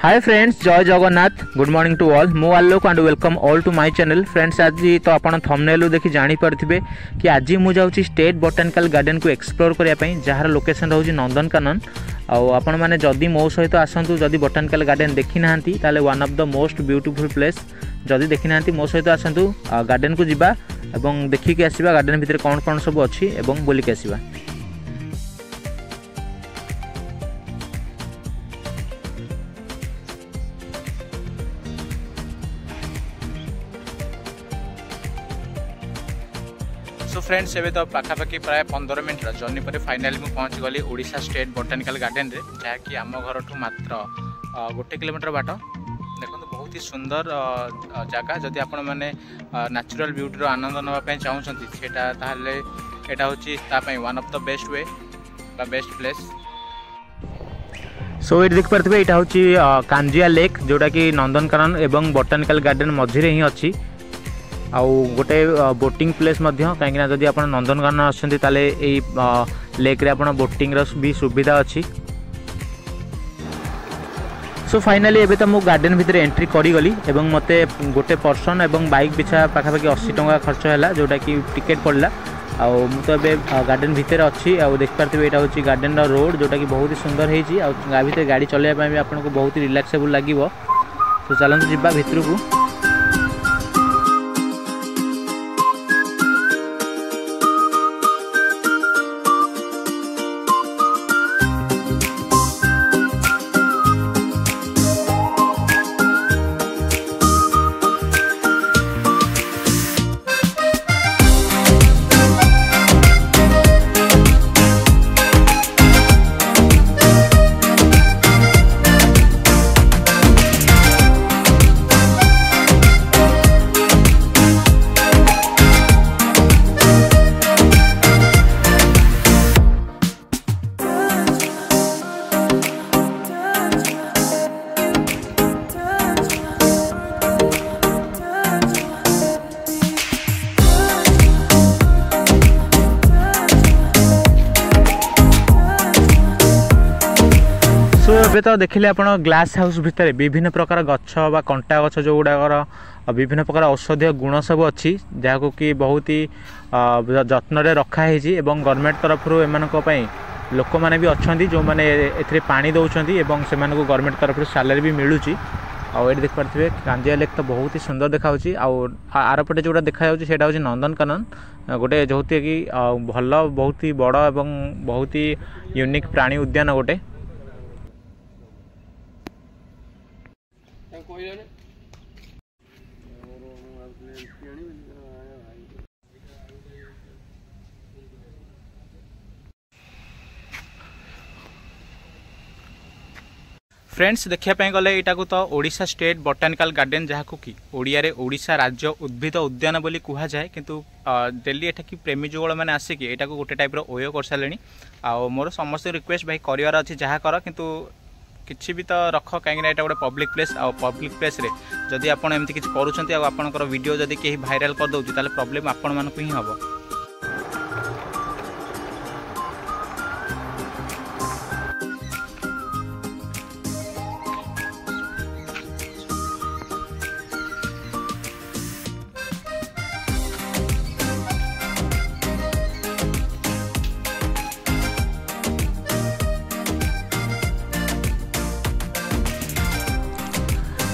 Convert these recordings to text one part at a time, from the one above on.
हाय friends, जय Jagannath. Good morning to all. मु Alok and welcome all to my channel. Friends, आज तो आप थंबनेल देखि जानी पारथिबे कि आज मु जाउची स्टेट बोटानिकल गार्डन को एक्सप्लोर करिया पई, जहार लोकेशन रहउची नंदनकानन। आउ आपण माने जदी मो सहित आसंतु, जदी बोटानिकल गार्डन देखि नाहंती ताले one of the most beautiful place. जदी देखि नाहंती मो सहित आसंतु, गार्डन को जिबा एवं देखि के आसीबा गार्डन भितर कोन कोन सब अछि एवं बोली के आसीबा। सो फ्रेंड्स, एवं तो पाखापाखि प्राय 15 मिनट जर्नी पर फाइनाली मुझे पहुँच गली ओडिशा स्टेट बोटानिकल गार्डन रे, जहाँकि आम घर ठू मात्र 1 किलोमीटर बाट। देखो बहुत ही सुंदर जगह। जदि आपण मैंने नेचुरल ब्यूटी आनंद नापी चाहूँगी ताहले एटा होची तापई one of the best way बा बेस्ट प्लेस। सो ये देख पारे यहाँ हूँ कांजिया लेक, जोटा कि नंदनकानन एवं बोटानिकल गार्डन मझे ही अच्छी। आउ गोटे बोटिंग प्लेस कहीं जदि आप नंदनकानन आछंती ताले एई लेक रे आपण बोटिंग रो भी सुविधा अच्छी। सो फाइनाली एबे तो मु गार्डन भितर एंट्री करी गली एवं मते गोटे पर्सन एवं बाइक पिछा पाखापाखि 80 टंका खर्च है, जोटा कि टिकेट पड़ला। आउ मु तो एबे गार्डन भितर अच्छी। आउ देख पारथिबे एटा होची गार्डन रो रोड, जोटा कि बहुत ही सुंदर हेची। आउ गा भितर गाड़ी चलाया पय भी आपनको बहुत ही रिलैक्सेबल लागिवो। तो चलंतु जिबा भितर को। तो देखिले आप ग्लास हाउस भितर विभिन्न प्रकार गछ बा कंटा गछ जो गुड़ाकर विभिन्न प्रकार औषधीय गुण सब अच्छी, जहाँ कि बहुत ही जत्न रखा है। गवर्नमेंट तरफ एम लोक मैंने भी अच्छा जो मैंने ए पानी दौरान से गवर्नमेंट तरफ सैलरी भी मिलूँ। आउ देख पारे कांजिया लेक तो बहुत ही सुंदर देखा। आरपटे जोटा देखा हूँ नंदनकानन, गोटे जो कि भल बहुत ही बड़ एवं बहुत ही यूनिक प्राणी उद्यान गोटे। फ्रेंड्स, देखापी गले यहाँ को तो ओडिशा स्टेट बोटानिकल गार्डन, जहाँ को कि ओडिया रे ओडिशा राज्य उद्भिद उद्यान बोली कहा जाए, किंतु डेली एटा कि प्रेमी जुगल मैंने आसिक यहाँ को गोटे टाइप ओयो कर सारे। आ मोर समस्त रिक्वेस्ट भाई करार अच्छी जहाँ कर, किंतु किसी भी तो रख कहीं यहाँ गोटे पब्लिक प्लेस। आ पब्लिक प्लेस रे जदि आपन एमती किछि करूछंती आ आपनकर वीडियो जदि केही भाइराल कर दउछि ताले प्रॉब्लम आपन मानकु ही हबो।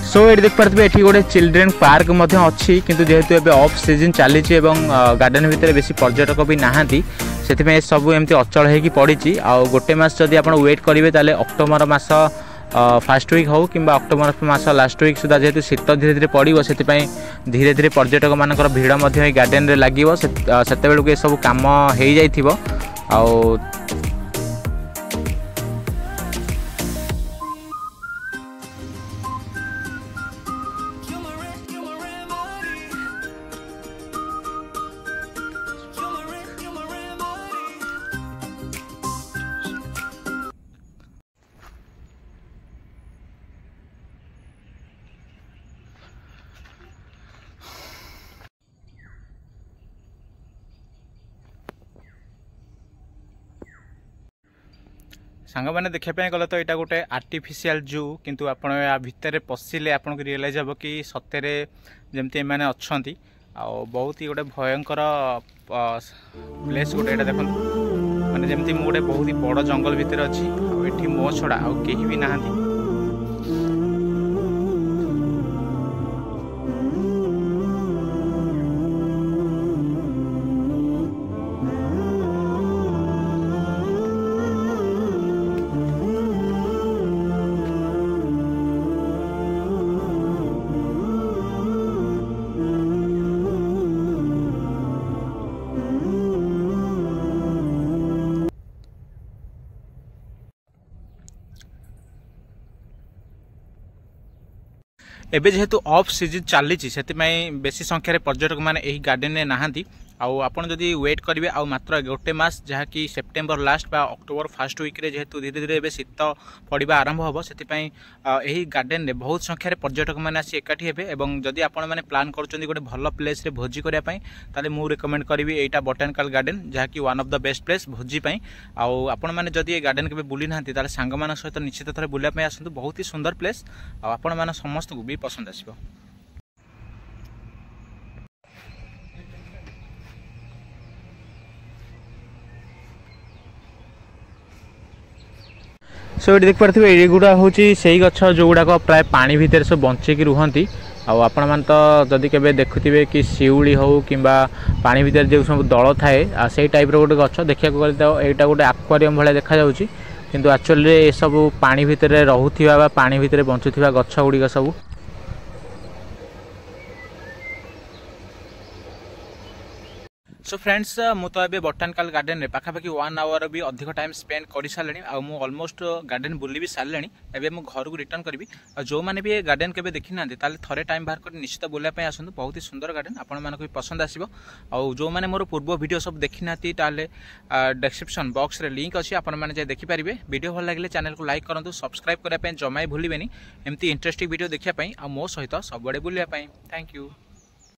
सो ये देख पारे ये गोटे चिल्ड्रेन पार्क अच्छी, किंतु जेहेतु एबे ऑफ सीजन चली गार्डन भितर बेसी पर्यटक भी नहांती, से सब एमती अचल होगी पड़ी। आ गोटे मास जदि आप वेट करेंगे ताले अक्टोबर मास फास्ट वीक हो कि अक्टोबर मास लास्ट वीक सुधा, जेहेतु शीत धीरे धीरे पड़ो से धीरे धीरे पर्यटक मानकर भीड़ गार्डन में लगे से सब कम हो जाइथिबो। आ सांग मैंने देखापी गले तो यहाँ गोटे आर्टिफिशियल जू किंतु आप भितर पशिले आपको रियलाइज हम कि सतरे जमती मैंने अच्छा बहुत ही गोटे भयंकर प्लेस गोटे देखो मैंने जमती गोटे बहुत ही बड़ जंगल भितर अच्छी आठी मो छड़ा आ कहीं भी नहांती। एबे जेहेतु ऑफ सीजन चली बेसी संख्यार पर्यटक मैंने यही गार्डन में नहांती आपड़ जदि वेट करेंगे आ मात्र गोटे मस जहाँकि सेप्टेम्बर लास्ट बा अक्टोबर फास्ट वीक रे जेहेतु धीरे धीरे शीत पड़ा आरंभ हम से गार्डन में बहुत संख्यार पर्यटक मैंने आसी एकाठी हेबे एवं जदि आपण मैंने प्लान कर गोटे भल प्लेस रे भोजी करने ताले मु रिकमेंड करी एटा बोटानिकल गार्डन जहाँकि one of the best place भोजी आपण मैंने जदि गार्डन के बुली ना ताले सांग मान सहित निश्चित थोड़े बुलापी आसतु बहुत ही सुंदर प्लेस आपण मैंने समस्त को भी पसंद आसो। सो ये देखिपे युवा हूँ से गच जो गुड़ाक प्राय पानी भितर सब बंचिकी रुहति आपण मैंने तो जदि के देखुवे कि शिउली हो कि पानी भितर जो सब दल थाए से टाइप गोटे गच देखा गले तो यहाँ गोटे आक्वारियम भाया देखा किंतु एक्चुअली ये सब पानी भितर रोथुवा पानी भितर बंचुवा गच गुड़िक सब। सो फ्रेंड्स मु तो ये बोटानिकल गार्डन रे पाखापाखि 1 आवर भी अधिक टाइम स्पेंड कर सारे ऑलमोस्ट गार्डन बुली भी सारे एवं मु घर को रिटर्न करी जो मैंने भी गार्डन के देखी ना थे टाइम बाहर कर निश्चित बुलापी आसतु बहुत ही सुंदर गार्डन आपण मानक भी पसंद आसो जो मैंने मोर पूर्व वीडियो सब देखी ना डिस्क्रिप्शन बॉक्स रे लिंक अच्छी आपण मैंने देखिपारे वीडियो भल लगे चैनल को लाइक करूँ सब्सक्राइब करने जमा भूलें एमती इंटरेस्टिंग वीडियो देखापी मो सहित सब बुलापी। Thank you.